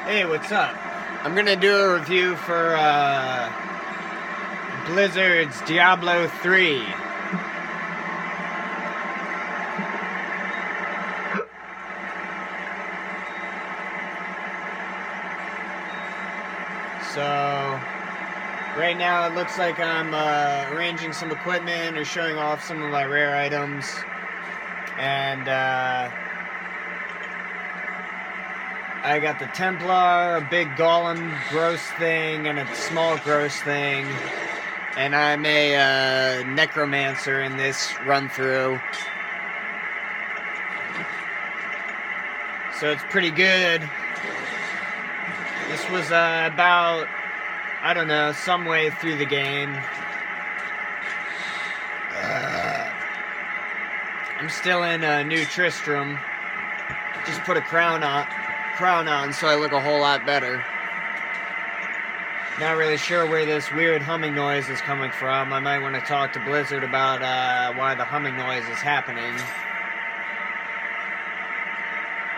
Hey, what's up? I'm gonna do a review for Blizzard's Diablo 3. So, right now it looks like I'm arranging some equipment or showing off some of my rare items. And I got the Templar, a big golem gross thing, and a small gross thing. And I'm a necromancer in this run-through. So it's pretty good. This was about, I don't know, some way through the game. I'm still in New Tristram. Just put a crown on so I look a whole lot better. Not really sure where this weird humming noise is coming from. I might want to talk to Blizzard about why the humming noise is happening.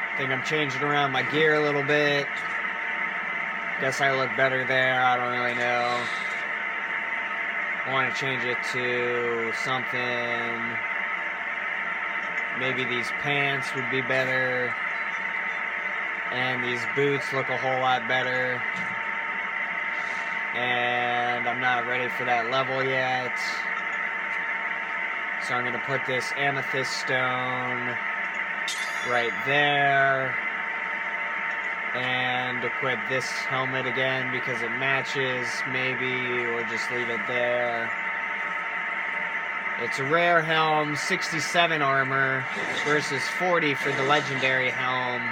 I think I'm changing around my gear a little bit. Guess I look better there. I don't really know. I want to change it to something. Maybe these pants would be better. And these boots look a whole lot better. And I'm not ready for that level yet. So I'm going to put this amethyst stone right there. And equip this helmet again because it matches, maybe, or just leave it there. It's a rare helm, 67 armor versus 40 for the legendary helm.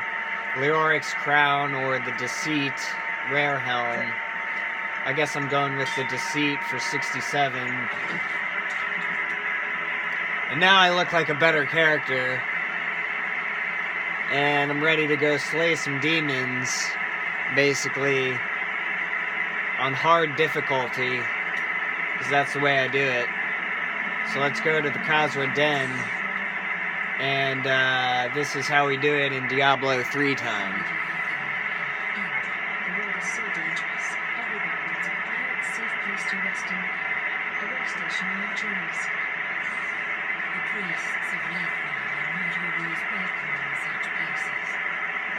Leoric's crown or the Deceit rare helm. I guess I'm going with the Deceit for 67. And now I look like a better character. And I'm ready to go slay some demons, basically, on hard difficulty, because that's the way I do it. So let's go to the Khazra Den, and this is how we do it in Diablo 3 time. The world is so dangerous. Everybody needs a quiet, safe place to rest and recover. A workstation on your journeys. The priests of Leathman are not always welcome in such places.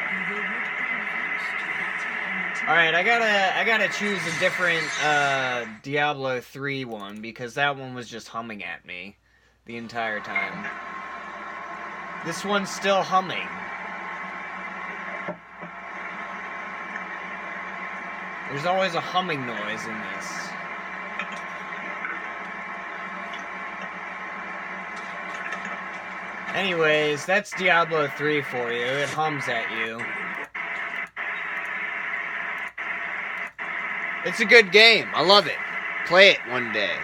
Though they would be of use to that's why Alright, I gotta choose a different Diablo 3 one, because that one was just humming at me the entire time. This one's still humming. There's always a humming noise in this. Anyways, that's Diablo 3 for you. It hums at you. It's a good game. I love it. Play it one day.